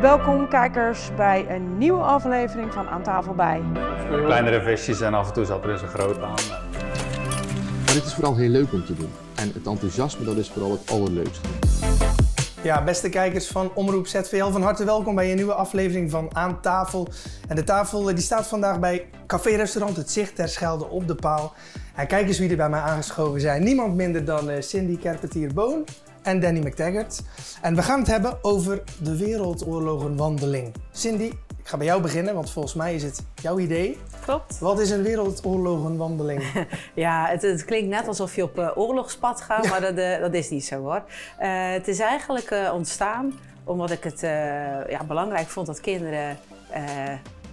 Welkom kijkers bij een nieuwe aflevering van Aan Tafel Bij. Kleinere visjes en af en toe zat er eens een groot aan. Maar dit is vooral heel leuk om te doen. En het enthousiasme, dat is vooral het allerleukste. Ja, beste kijkers van Omroep ZVL, van harte welkom bij een nieuwe aflevering van Aan Tafel. En de tafel die staat vandaag bij café-restaurant Het Zicht ter Schelde op de Paal. En kijk eens wie er bij mij aangeschoven zijn. Niemand minder dan Cindy Kerpentier-Boon en Danny McTaggart. En we gaan het hebben over de Wereldoorlogenwandeling. Cindy, ik ga bij jou beginnen, want volgens mij is het jouw idee. Klopt. Wat is een Wereldoorlogenwandeling? Ja, het klinkt net alsof je op oorlogspad gaat, ja. Maar dat is niet zo hoor. Het is eigenlijk ontstaan omdat ik het belangrijk vond dat kinderen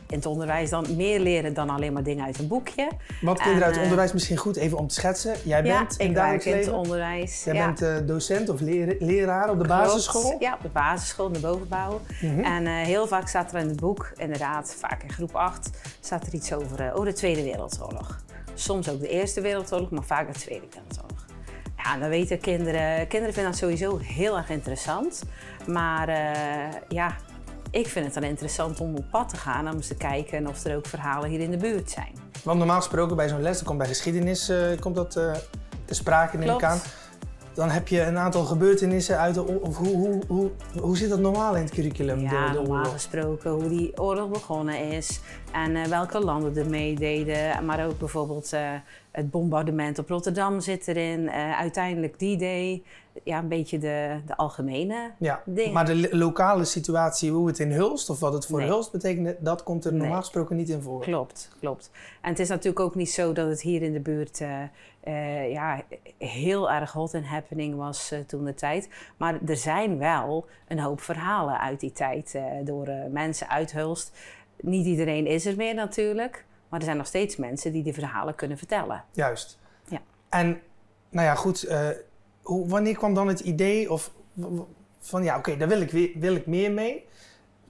in het onderwijs dan meer leren dan alleen maar dingen uit een boekje. Wat kinderen uit het onderwijs misschien goed even om te schetsen. Jij bent in dagelijks leven. In het onderwijs. Jij bent docent of leraar op de basisschool? Ja, op de basisschool, in de bovenbouw. En heel vaak staat er in het boek, inderdaad, vaak in groep 8, staat er iets over de Tweede Wereldoorlog. Soms ook de Eerste Wereldoorlog, maar vaak de Tweede Wereldoorlog. Ja, dan weten kinderen vinden dat sowieso heel erg interessant. Maar ik vind het dan interessant om op pad te gaan, om eens te kijken of er ook verhalen hier in de buurt zijn. Want normaal gesproken bij zo'n les, dan komt bij geschiedenis komt dat te sprake, neem ik aan. Dan heb je een aantal gebeurtenissen uit de oorlog. Hoe zit dat normaal in het curriculum? Ja, normaal gesproken hoe die oorlog begonnen is en welke landen er meededen. Maar ook bijvoorbeeld het bombardement op Rotterdam zit erin, uiteindelijk D-Day. Ja, een beetje de algemene dingen. Maar de lokale situatie, hoe het in Hulst of wat het voor Hulst betekende, dat komt er normaal gesproken niet in voor. Klopt. En het is natuurlijk ook niet zo dat het hier in de buurt heel erg hot and happening was toen de tijd. Maar er zijn wel een hoop verhalen uit die tijd door mensen uit Hulst. Niet iedereen is er meer natuurlijk, maar er zijn nog steeds mensen die verhalen kunnen vertellen. Juist. Ja. En, nou ja, goed, wanneer kwam dan het idee van daar wil ik meer mee?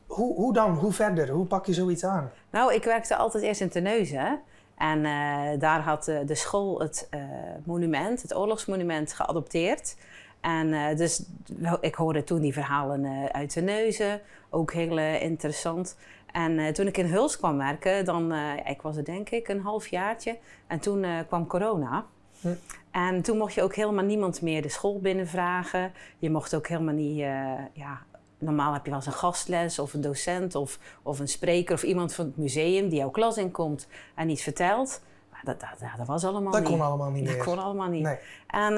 Hoe dan? Hoe verder? Hoe pak je zoiets aan? Nou, ik werkte altijd eerst in Terneuzen. En daar had de school het monument, het oorlogsmonument, geadopteerd. En dus ik hoorde toen die verhalen uit Terneuzen, ook heel interessant. En toen ik in Hulst kwam werken, ik was er denk ik een halfjaartje. En toen kwam corona. En toen mocht je ook helemaal niemand meer de school binnenvragen. Je mocht ook helemaal niet, normaal heb je wel eens een gastles of een docent of een spreker of iemand van het museum die jouw klas inkomt en iets vertelt. Maar dat was allemaal niet. Dat kon allemaal niet meer. Dat kon allemaal niet. Nee. En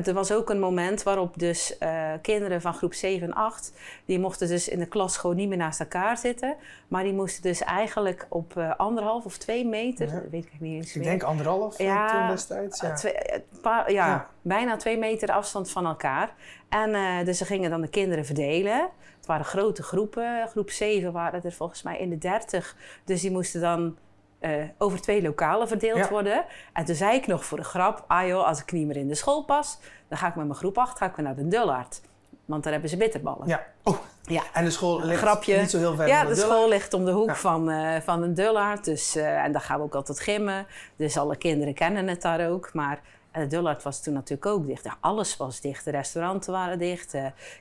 er was ook een moment waarop dus kinderen van groep 7 en 8... die mochten dus in de klas gewoon niet meer naast elkaar zitten. Maar die moesten dus eigenlijk op 1,5 of 2 meter... Dat weet ik niet eens meer. Ik denk 1,5 toen destijds. Bijna 2 meter afstand van elkaar. En dus ze gingen dan de kinderen verdelen. Het waren grote groepen. Groep 7 waren er volgens mij in de 30. Dus die moesten dan over 2 lokalen verdeeld worden. En toen zei ik nog voor de grap, als ik niet meer in de school pas, dan ga ik met mijn groep 8 weer naar de Dullard. Want daar hebben ze bitterballen. Ja. Oh. Ja. En de school ligt niet zo heel ver van de de school ligt om de hoek van een Dullard. Dus, en daar gaan we ook altijd gimmen. Dus alle kinderen kennen het daar ook. Maar de Dullard was toen natuurlijk ook dicht. Ja, alles was dicht. De restauranten waren dicht.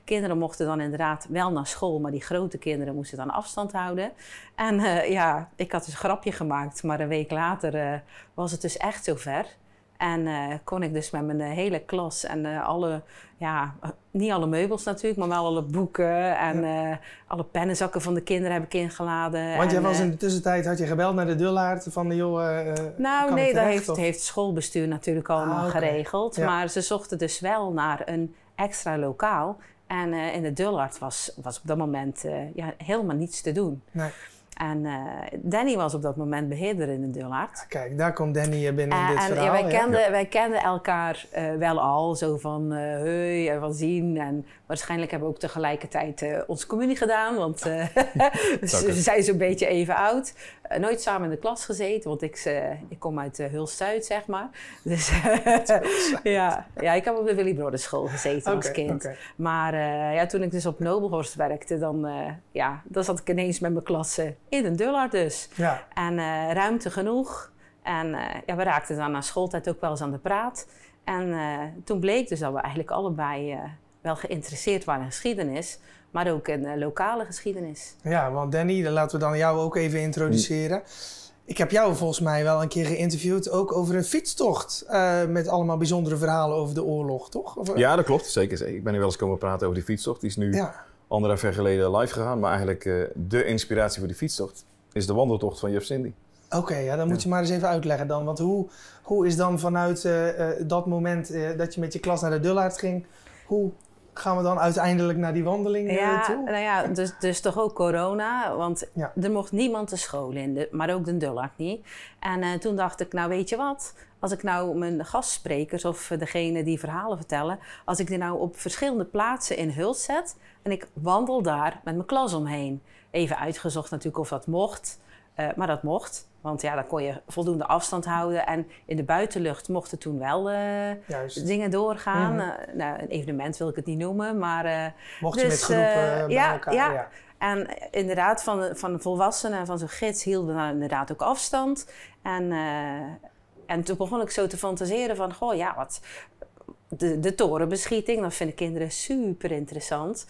Kinderen mochten dan inderdaad wel naar school. Maar die grote kinderen moesten dan afstand houden. En ik had dus een grapje gemaakt. Maar een week later was het dus echt zover. En kon ik dus met mijn hele klas en niet alle meubels natuurlijk, maar wel alle boeken en alle pennenzakken van de kinderen heb ik ingeladen. Want jij was in de tussentijd, had je gebeld naar de Dullard van de dat heeft het schoolbestuur natuurlijk allemaal geregeld. Ja. Maar ze zochten dus wel naar een extra lokaal. En in de Dullard was op dat moment helemaal niets te doen. Nee. En Danny was op dat moment beheerder in de Dullard. Kijk, daar komt Danny binnen in dit verhaal. Wij kenden elkaar wel al, zo van hey en van zien. En waarschijnlijk hebben we ook tegelijkertijd onze communie gedaan, want ze zijn zo'n beetje even oud. Nooit samen in de klas gezeten, want ik kom uit Hulst-Zuid, zeg maar. Dus ik heb op de Willy Brothers school gezeten als kind. Okay. Maar toen ik dus op Nobelhorst werkte, dan zat ik ineens met mijn klas in een Dullard dus. Ja. En ruimte genoeg. En we raakten dan na schooltijd ook wel eens aan de praat. En toen bleek dus dat we eigenlijk allebei wel geïnteresseerd waren in geschiedenis. maar ook een lokale geschiedenis. Ja, want Danny, dan laten we dan jou ook even introduceren. Ik heb jou volgens mij wel een keer geïnterviewd, ook over een fietstocht met allemaal bijzondere verhalen over de oorlog, toch? Of, Ja, dat klopt. Zeker. Ik ben nu wel eens komen praten over die fietstocht. Die is nu 1,5 jaar geleden live gegaan. Maar eigenlijk de inspiratie voor die fietstocht is de wandeltocht van Juf Cindy. Oké, ja, dan moet je maar eens even uitleggen dan. Want hoe is dan vanuit dat moment dat je met je klas naar de Dullard ging, hoe gaan we dan uiteindelijk naar die wandeling toe? Nou ja, dus toch ook corona, want er mocht niemand de school in, maar ook de Dullard niet. En toen dacht ik, nou weet je wat, als ik nou mijn gastsprekers of degene die verhalen vertellen, als ik die nou op verschillende plaatsen in Hulst zet en ik wandel daar met mijn klas omheen. Even uitgezocht natuurlijk of dat mocht, maar dat mocht. Want ja, dan kon je voldoende afstand houden. En in de buitenlucht mochten toen wel dingen doorgaan. Nou, een evenement wil ik het niet noemen, maar... Mocht je met groepen bij elkaar? Ja. En inderdaad, van de volwassenen en van zo'n gids hielden we dan inderdaad ook afstand. En toen begon ik zo te fantaseren van, goh, ja, wat... De torenbeschieting, dat vinden kinderen super interessant.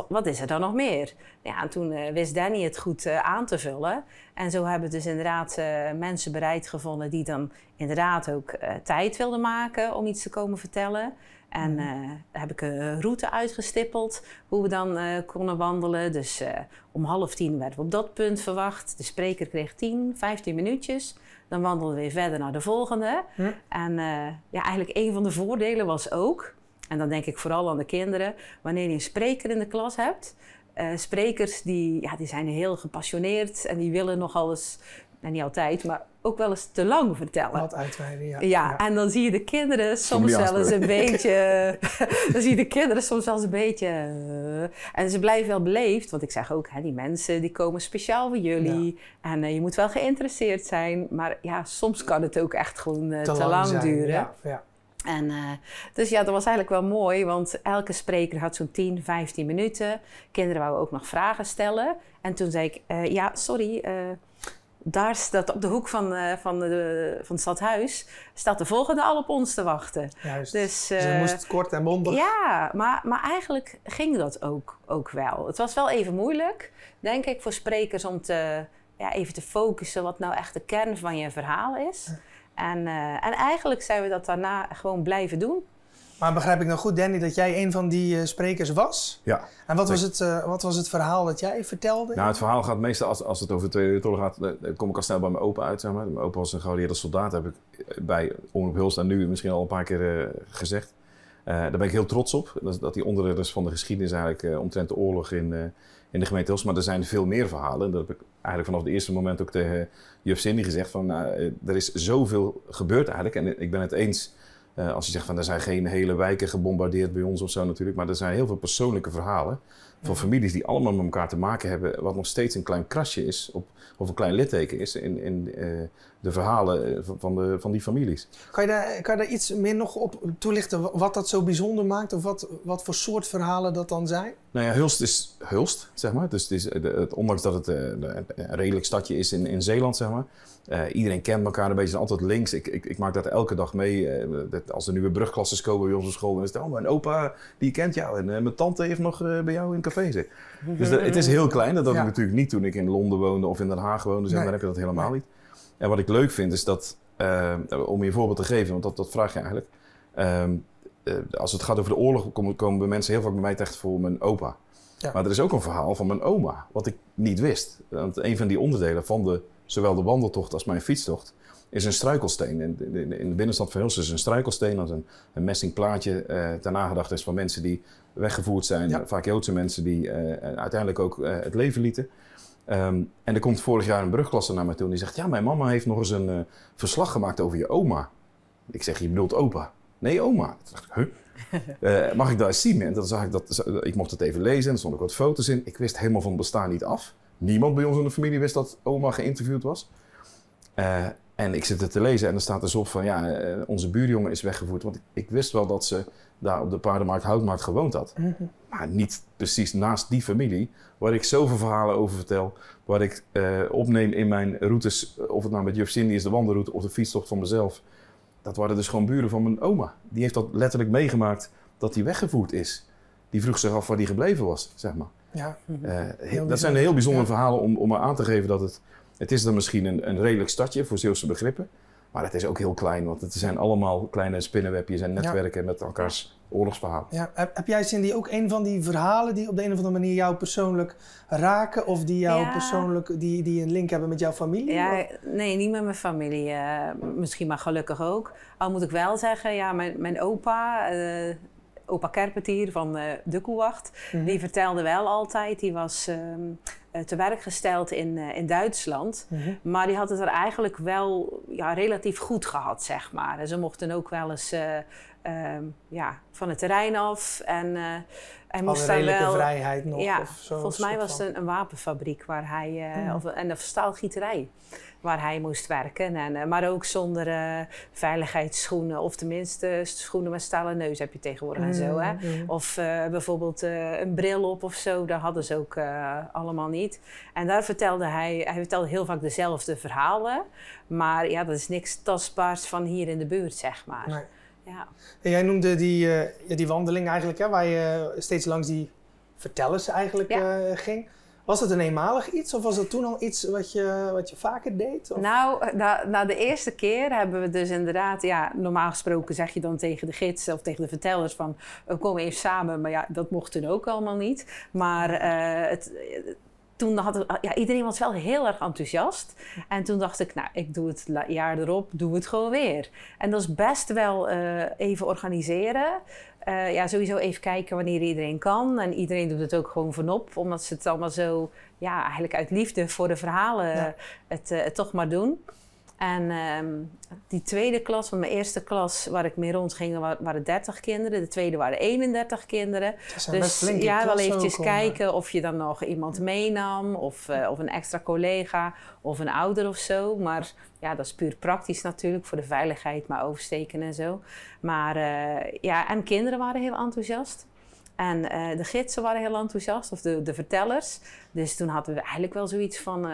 Wat is er dan nog meer? Ja, en toen wist Danny het goed aan te vullen. En zo hebben dus inderdaad mensen bereid gevonden die dan inderdaad ook tijd wilden maken om iets te komen vertellen. En daar heb ik een route uitgestippeld hoe we dan konden wandelen. Dus om 9:30 werden we op dat punt verwacht. De spreker kreeg 15 minuutjes. Dan wandelden we weer verder naar de volgende. En eigenlijk een van de voordelen was ook, en dan denk ik vooral aan de kinderen, wanneer je een spreker in de klas hebt. Sprekers die zijn heel gepassioneerd en die willen nogal eens, en niet altijd, maar ook wel eens te lang vertellen. Wat uitweiden, ja. En dan zie je de kinderen soms wel eens een beetje... dan zie je de kinderen soms wel eens een beetje... en ze blijven wel beleefd, want ik zeg ook, die mensen die komen speciaal voor jullie. Ja. En je moet wel geïnteresseerd zijn. Maar ja, soms kan het ook echt gewoon te lang duren. Ja. En, dus ja, dat was eigenlijk wel mooi, want elke spreker had zo'n 10-15 minuten. Kinderen wouden ook nog vragen stellen. En toen zei ik, sorry... daar staat op de hoek van het stadhuis, staat de volgende al op ons te wachten. Juist, dus dan moest het kort en bondig. Ja, maar eigenlijk ging dat ook wel. Het was wel even moeilijk, denk ik, voor sprekers om even te focussen wat nou echt de kern van je verhaal is. En eigenlijk zijn we dat daarna gewoon blijven doen. Maar begrijp ik nou goed, Danny, dat jij een van die sprekers was? Ja. En wat was het verhaal dat jij vertelde? Nou, het verhaal gaat meestal, als het over de Tweede Wereldoorlog gaat, dan kom ik al snel bij mijn opa uit. Zeg maar. Mijn opa was een geallieerde soldaat, heb ik bij Omroep Hulst en nu misschien al een paar keer gezegd. Daar ben ik heel trots op, dat die onderdeel is van de geschiedenis eigenlijk omtrent de oorlog in de gemeente Hulst. Maar er zijn veel meer verhalen. Dat heb ik eigenlijk vanaf het eerste moment ook tegen juf Cindy gezegd. Van, er is zoveel gebeurd eigenlijk en ik ben het eens... als je zegt van er zijn geen hele wijken gebombardeerd bij ons of zo natuurlijk. Maar er zijn heel veel persoonlijke verhalen van families die allemaal met elkaar te maken hebben. Wat nog steeds een klein krasje is of een klein litteken is in de verhalen van die families. Kan je daar iets meer nog op toelichten wat dat zo bijzonder maakt? Of wat voor soort verhalen dat dan zijn? Nou ja, Hulst is Hulst, zeg maar. Dus het is, ondanks dat het een redelijk stadje is in Zeeland, zeg maar. Iedereen kent elkaar een beetje, zijn altijd links. Ik maak dat elke dag mee. Als er nieuwe brugklasses komen bij onze school, dan is het mijn opa die kent jou. En mijn tante heeft nog bij jou in een café zitten. Dus het is heel klein. Dat had ik natuurlijk niet toen ik in Londen woonde of in Den Haag woonde. Daar heb je dat helemaal niet. En wat ik leuk vind is dat, om je een voorbeeld te geven, want dat vraag je eigenlijk. Als het gaat over de oorlog, komen bij mensen heel vaak bij mij terecht voor mijn opa. Ja. Maar er is ook een verhaal van mijn oma, wat ik niet wist. Want een van die onderdelen van zowel de wandeltocht als mijn fietstocht is een struikelsteen. In de binnenstad van Hulst is een struikelsteen, dat is een messing plaatje ter nagedachtenis van mensen die weggevoerd zijn. Vaak Joodse mensen die uiteindelijk ook het leven lieten. En er komt vorig jaar een brugklasse naar mij toe en die zegt, ja, mijn mama heeft nog eens een verslag gemaakt over je oma. Ik zeg, je bedoelt opa? Nee, oma. Toen dacht ik, mag ik dat eens zien? En dan zag ik ik mocht het even lezen en er stonden ook wat foto's in. Ik wist helemaal van het bestaan niet af. Niemand bij ons in de familie wist dat oma geïnterviewd was. En ik zit het te lezen en er staat dus op van, onze buurjongen is weggevoerd. Want ik wist wel dat ze daar op de paardenmarkt Houtmarkt gewoond had. Mm-hmm. Maar niet precies naast die familie, waar ik zoveel verhalen over vertel. Waar ik opneem in mijn routes, of het nou met juf Cindy is, de wandelroute of de fietstocht van mezelf. Dat waren dus gewoon buren van mijn oma. Die heeft dat letterlijk meegemaakt dat hij weggevoerd is. die vroeg zich af waar die gebleven was, zeg maar. Ja. Dat zijn heel bijzondere verhalen om aan te geven dat het is dan misschien een redelijk stadje voor Zeeuwse begrippen. Maar het is ook heel klein, want het zijn allemaal kleine spinnenwebjes en netwerken met elkaars oorlogsverhalen. Ja. Heb jij, Cindy, ook een van die verhalen die op de een of andere manier jou persoonlijk raken? Of die jou persoonlijk, die een link hebben met jouw familie? Ja, nee, niet met mijn familie. Misschien maar gelukkig ook. Al moet ik wel zeggen, ja, mijn opa... Opa Kerpentier van de Koewacht, die vertelde wel altijd, die was te werk gesteld in Duitsland. Maar die had het er eigenlijk wel relatief goed gehad, zeg maar. En ze mochten ook wel eens van het terrein af. En hij moest daar wel... vrijheid nog? Ja, of zo, volgens mij was het een wapenfabriek waar hij... en een staalgieterij waar hij moest werken. Maar ook zonder veiligheidsschoenen. Of tenminste schoenen met stalen neus heb je tegenwoordig en zo. Hè? Of bijvoorbeeld een bril op of zo. Dat hadden ze ook allemaal niet. En daar vertelde hij vertelde heel vaak dezelfde verhalen. Maar ja, dat is niks tastbaars van hier in de buurt, zeg maar. Nee. Ja. En jij noemde die wandeling eigenlijk, hè, waar je steeds langs die vertellers eigenlijk ging. Was het een eenmalig iets of was het toen al iets wat je vaker deed? Of? Nou, na de eerste keer hebben we dus inderdaad... Ja, normaal gesproken zeg je dan tegen de gids of tegen de vertellers van... we komen even samen, maar ja, dat mocht toen ook allemaal niet. Maar toen iedereen was wel heel erg enthousiast. En toen dacht ik, nou, ik doe het jaar erop, doe het gewoon weer. En dat is best wel even organiseren. Sowieso even kijken wanneer iedereen kan. En iedereen doet het ook gewoon vanop. Omdat ze het allemaal zo, eigenlijk uit liefde voor de verhalen het toch maar doen. En die tweede klas, van mijn eerste klas waar ik mee rondging, waren 30 kinderen. De tweede waren 31 kinderen. Dus wel eventjes kijken of je dan nog iemand meenam. Of een extra collega of een ouder of zo. Maar ja, dat is puur praktisch natuurlijk voor de veiligheid, maar oversteken en zo. Maar en kinderen waren heel enthousiast. En de gidsen waren heel enthousiast, of de vertellers. Dus toen hadden we eigenlijk wel zoiets van...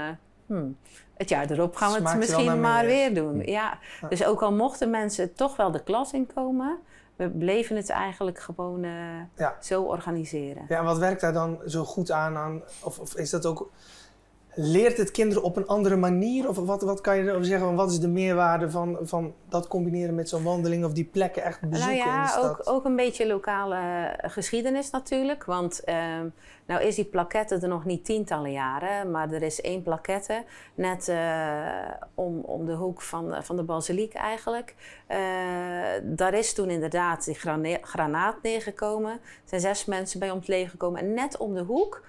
het jaar erop gaan we het misschien maar weer doen. Ja. Dus ook al mochten mensen toch wel de klas inkomen... we bleven het eigenlijk gewoon zo organiseren. Ja, en wat werkt daar dan zo goed aan? Of is dat ook... Leert het kinderen op een andere manier? Of wat kan je erover zeggen? Wat is de meerwaarde van dat combineren met zo'n wandeling... of die plekken echt bezoeken in de stad? Ook een beetje lokale geschiedenis natuurlijk. Want nou is die plaquette er nog niet tientallen jaren... maar er is 1 plaquette net om de hoek van de basiliek eigenlijk. Daar is toen inderdaad die granaat neergekomen. Er zijn 6 mensen bij om het leven gekomen. En net om de hoek...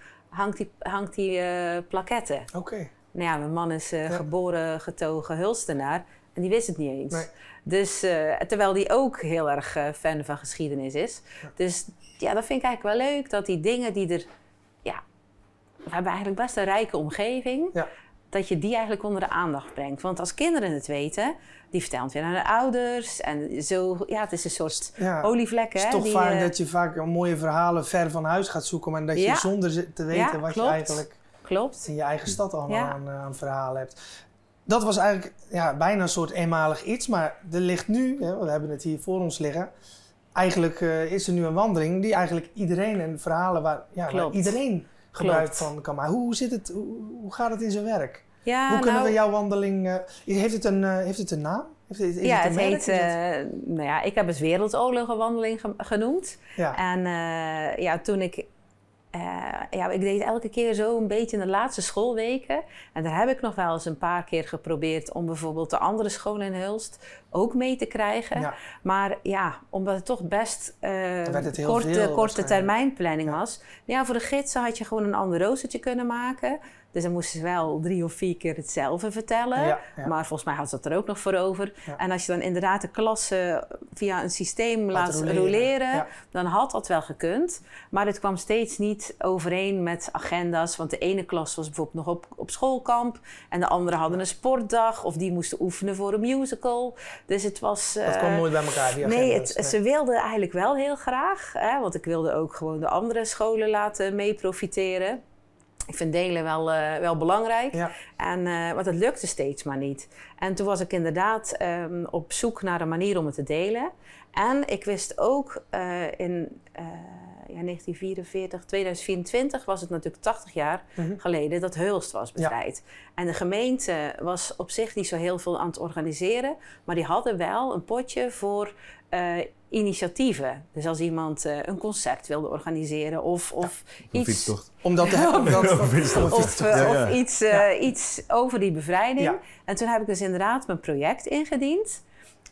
hangt die plaquette. Oké. Nou ja, mijn man is geboren, getogen Hulstenaar en die wist het niet eens. Nee. Dus, terwijl die ook heel erg fan van geschiedenis is. Ja. Dus ja, dat vind ik eigenlijk wel leuk, dat die dingen die er... Ja, we hebben eigenlijk best een rijke omgeving. Ja. Dat je die eigenlijk onder de aandacht brengt. Want als kinderen het weten, die vertellen het weer aan de ouders. En zo, het is een soort olievlek. Het is toch vaak dat je vaak mooie verhalen ver van huis gaat zoeken. Maar dat je zonder te weten wat je eigenlijk in je eigen stad allemaal aan verhalen hebt. Dat was eigenlijk bijna een soort eenmalig iets. Maar er ligt nu, we hebben het hier voor ons liggen. Eigenlijk is er nu een wandeling die eigenlijk iedereen en verhalen waar iedereen gebruik van kan maken. Hoe zit het? Hoe gaat het in zijn werk? Ja, hoe kunnen we jouw wandeling... Heeft het een naam? Het heet... ik heb het Wereldoorlogenwandeling genoemd. Ja. En toen ik... ik deed elke keer zo een beetje in de laatste schoolweken. En daar heb ik nog wel eens een paar keer geprobeerd... om bijvoorbeeld de andere scholen in Hulst ook mee te krijgen. Ja. Maar omdat het toch best korte termijnplanning was... Ja, voor de gidsen had je gewoon een ander roostertje kunnen maken... Dus dan moesten ze wel 3 of 4 keer hetzelfde vertellen. Ja. Maar volgens mij had ze dat er ook nog voor over. Ja. En als je dan inderdaad de klasse via een systeem laat roleren... dan had dat wel gekund. Maar het kwam steeds niet overeen met agenda's. Want de ene klas was bijvoorbeeld nog op schoolkamp... en de andere hadden een sportdag... of die moesten oefenen voor een musical. Dus het was... dat kwam nooit bij elkaar, die agenda's. Ze wilden eigenlijk wel heel graag. Want ik wilde ook gewoon de andere scholen laten mee profiteren... Ik vind delen wel belangrijk, maar dat lukte steeds maar niet. En toen was ik inderdaad op zoek naar een manier om het te delen. En ik wist ook 1944, 2024 was het natuurlijk 80 jaar geleden dat Hulst was bevrijd. Ja. En de gemeente was op zich niet zo heel veel aan het organiseren, maar die hadden wel een potje voor initiatieven. Dus als iemand een concert wilde organiseren of iets... Omdat of iets over die bevrijding. Ja. En toen heb ik dus inderdaad mijn project ingediend.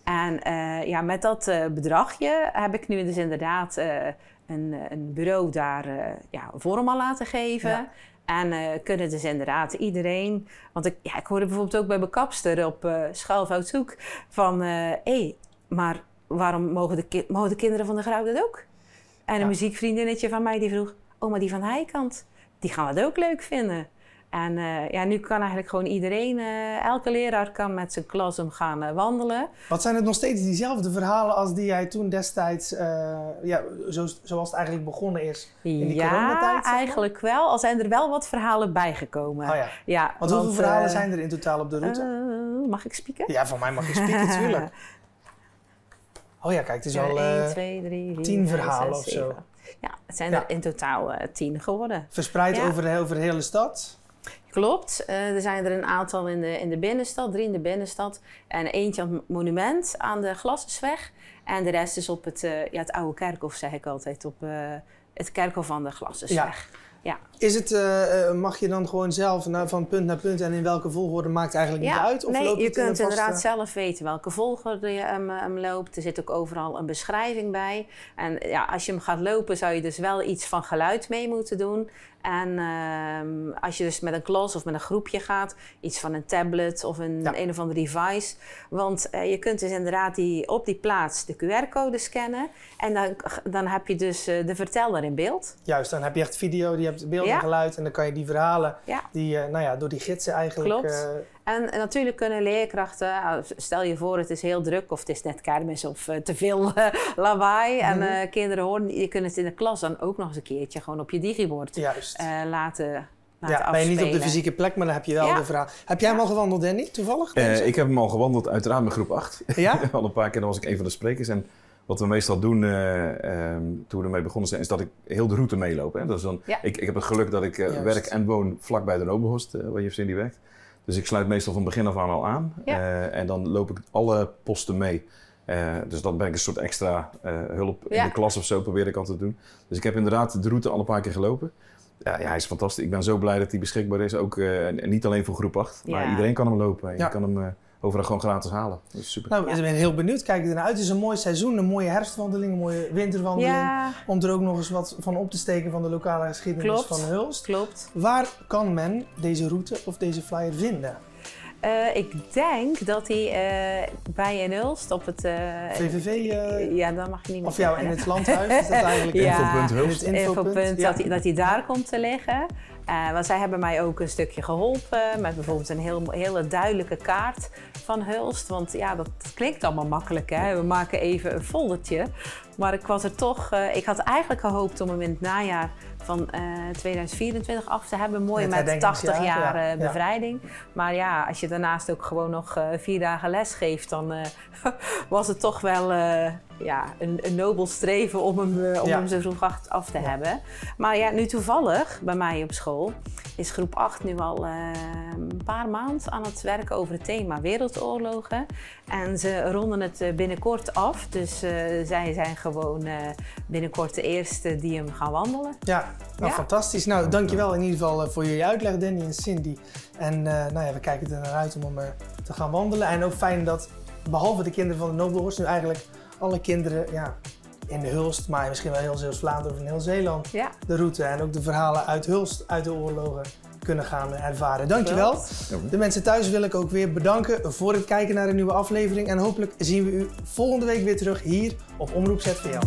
En met dat bedragje heb ik nu dus inderdaad een bureau daar een vorm aan laten geven. Ja. En kunnen dus inderdaad iedereen... Want ik hoorde bijvoorbeeld ook bij mijn kapster op Schalfhoutshoek van... maar waarom mogen de kinderen van de Grauw dat ook? En een muziekvriendinnetje van mij die vroeg... Oh, maar die van Heikant, die gaan dat ook leuk vinden. En nu kan eigenlijk gewoon iedereen... elke leraar kan met zijn klas om gaan wandelen. Wat zijn het nog steeds diezelfde verhalen als die jij toen destijds... zoals het eigenlijk begonnen is in die coronatijd? Ja, eigenlijk wel. Al zijn er wel wat verhalen bijgekomen. Oh ja. Want hoeveel verhalen zijn er in totaal op de route? Mag ik spieken? Ja, van mij mag je spieken, tuurlijk. Oh ja, kijk, het is al 1, 2, 3, 4, 10 verhalen 6, of zo. Ja, het zijn er in totaal 10 geworden. Verspreid over de hele stad? Klopt. Er zijn er een aantal in de binnenstad, 3 in de binnenstad. En eentje aan het monument aan de Glassersweg. En de rest is op het oude kerkhof, zeg ik altijd, op het kerkhof van de Glassersweg. Ja. Is het, mag je dan gewoon zelf van punt naar punt en in welke volgorde maakt eigenlijk niet uit? Of nee, je kunt inderdaad zelf weten welke volgorde je hem loopt. Er zit ook overal een beschrijving bij. En als je hem gaat lopen zou je dus wel iets van geluid mee moeten doen. En als je dus met een klas of met een groepje gaat, iets van een tablet of een of andere device. Want je kunt dus inderdaad op die plaats de QR-code scannen. En dan heb je dus de verteller in beeld. Juist, dan heb je echt video, die hebt beeld en geluid. En dan kan je die verhalen, die door die gidsen eigenlijk... Klopt. En natuurlijk kunnen leerkrachten, stel je voor het is heel druk of het is net kermis of te veel lawaai. En kinderen horen, je kunt het in de klas dan ook nog eens een keertje gewoon op je digibord laten afspelen. Ben je niet op de fysieke plek, maar dan heb je wel de verhaal. Heb jij hem al gewandeld, Danny, toevallig? Ik heb hem al gewandeld, uiteraard met groep 8. Ja? Al een paar keer, dan was ik een van de sprekers. En wat we meestal doen toen we ermee begonnen zijn, is dat ik heel de route meeloop. Hè. Dat is dan, ik heb het geluk dat ik werk en woon vlakbij de Noberhorst, waar Juf Cindy werkt. Dus ik sluit meestal van begin af aan al aan. En dan loop ik alle posten mee. Dus dan ben ik een soort extra hulp in de klas of zo, probeer ik altijd te doen. Dus ik heb inderdaad de route al een paar keer gelopen. Ja, hij is fantastisch. Ik ben zo blij dat hij beschikbaar is. Ook niet alleen voor groep 8, maar iedereen kan hem lopen. Je kan hem overal gewoon gratis halen. Dat is super. Nou, ik ben heel benieuwd. Kijk er naar uit. Het is een mooi seizoen, een mooie herfstwandeling, een mooie winterwandeling. Ja. Om er ook nog eens wat van op te steken van de lokale geschiedenis van Hulst. Klopt. Waar kan men deze route of deze flyer vinden? Ik denk dat hij bij in Hulst op het... VVV? Ja, dan mag je niet meer of in het landhuis? Is dat eigenlijk infopunt Hulst? Infopunt, dat hij daar komt te liggen. Want zij hebben mij ook een stukje geholpen met bijvoorbeeld een hele duidelijke kaart van Hulst. Want dat klinkt allemaal makkelijk, hè? We maken even een foldertje. Maar ik was er toch... ik had eigenlijk gehoopt om hem in het najaar van 2024 af te hebben. Mooi met 80 jaar bevrijding. Maar als je daarnaast ook gewoon nog 4 dagen les geeft, dan was het toch wel een nobel streven om hem zo vroeg af te hebben. Maar nu toevallig bij mij op school is groep 8 nu al een paar maanden aan het werken over het thema wereldoorlogen. En ze ronden het binnenkort af. Dus zij zijn gewoon binnenkort de eerste die hem gaan wandelen. Ja, fantastisch. Nou, dankjewel in ieder geval voor jullie uitleg, Danny en Cindy. En we kijken er naar uit om hem te gaan wandelen. En ook fijn dat, behalve de kinderen van de Noberhorst, nu eigenlijk alle kinderen in de Hulst, maar misschien wel heel Zeeuws-Vlaanderen of in heel Zeeland, de route en ook de verhalen uit Hulst, uit de oorlogen, kunnen gaan ervaren. Dankjewel. De mensen thuis wil ik ook weer bedanken voor het kijken naar een nieuwe aflevering. En hopelijk zien we u volgende week weer terug hier op Omroep ZVL.